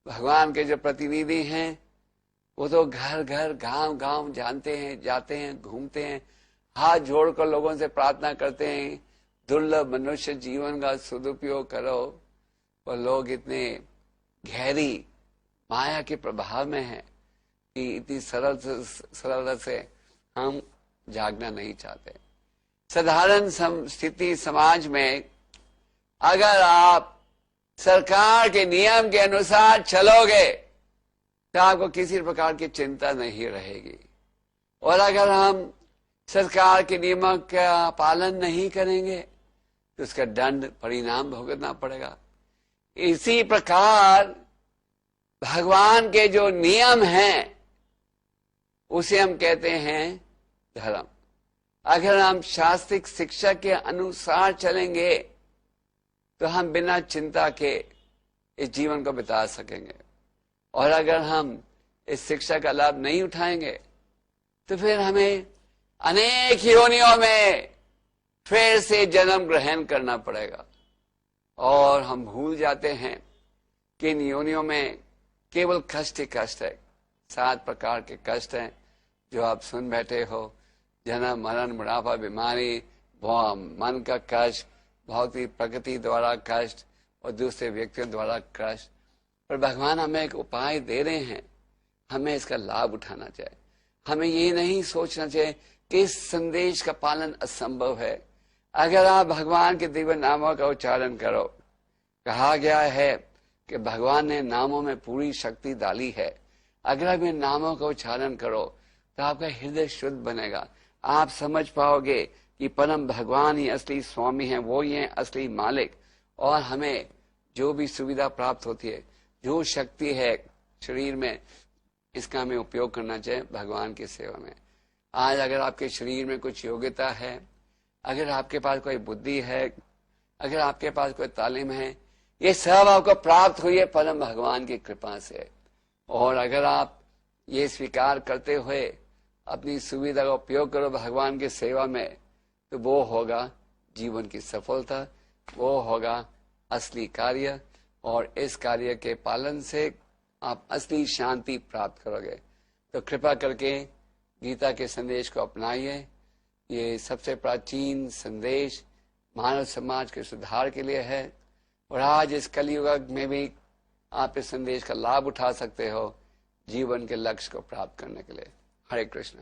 भगवान के जो प्रतिनिधि हैं वो तो घर घर गांव गांव जानते हैं, जाते हैं, घूमते हैं, हाथ जोड़कर लोगों से प्रार्थना करते हैं, दुर्लभ मनुष्य जीवन का सदुपयोग करो। और लोग इतने गहरी माया के प्रभाव में हैं कि इतनी सरलता से हम जागना नहीं चाहते। साधारण स्थिति समाज में अगर आप सरकार के नियम के अनुसार चलोगे तो आपको किसी प्रकार की चिंता नहीं रहेगी, और अगर हम सरकार के नियमों का पालन नहीं करेंगे तो उसका दंड परिणाम भुगतना पड़ेगा। इसी प्रकार भगवान के जो नियम हैं उसे हम कहते हैं धर्म। अगर हम शास्त्रिक शिक्षा के अनुसार चलेंगे तो हम बिना चिंता के इस जीवन को बिता सकेंगे, और अगर हम इस शिक्षा का लाभ नहीं उठाएंगे तो फिर हमें अनेक योनियों में फिर से जन्म ग्रहण करना पड़ेगा। और हम भूल जाते हैं कि इन योनियों में केवल कष्ट ही कष्ट है। 7 प्रकार के कष्ट हैं जो आप सुन बैठे हो, जन्म मरण बुढ़ापा बीमारी, मन का कष्ट, भौतिक प्रकृति द्वारा कष्ट और दूसरे व्यक्तियों द्वारा कष्ट। पर भगवान हमें एक उपाय दे रहे हैं, हमें इसका लाभ उठाना चाहिए। हमें ये नहीं सोचना चाहिए कि इस संदेश का पालन असंभव है। अगर आप भगवान के दिव्य नामों का उच्चारण करो, कहा गया है कि भगवान ने नामों में पूरी शक्ति डाली है। अगर आप इन नामों का उच्चारण करो तो आपका हृदय शुद्ध बनेगा। आप समझ पाओगे कि परम भगवान ही असली स्वामी हैं, वो ही हैं असली मालिक। और हमें जो भी सुविधा प्राप्त होती है, जो शक्ति है शरीर में, इसका हमें उपयोग करना चाहिए भगवान की सेवा में। आज अगर आपके शरीर में कुछ योग्यता है, अगर आपके पास कोई बुद्धि है, अगर आपके पास कोई तालीम है, ये सब आपको प्राप्त हुई है परम भगवान की कृपा से। और अगर आप ये स्वीकार करते हुए अपनी सुविधा का उपयोग करो भगवान की सेवा में, तो वो होगा जीवन की सफलता, वो होगा असली कार्य। और इस कार्य के पालन से आप असली शांति प्राप्त करोगे। तो कृपा करके गीता के संदेश को अपनाइए। ये सबसे प्राचीन संदेश मानव समाज के सुधार के लिए है, और आज इस कलयुग में भी आप इस संदेश का लाभ उठा सकते हो जीवन के लक्ष्य को प्राप्त करने के लिए। हरे कृष्ण।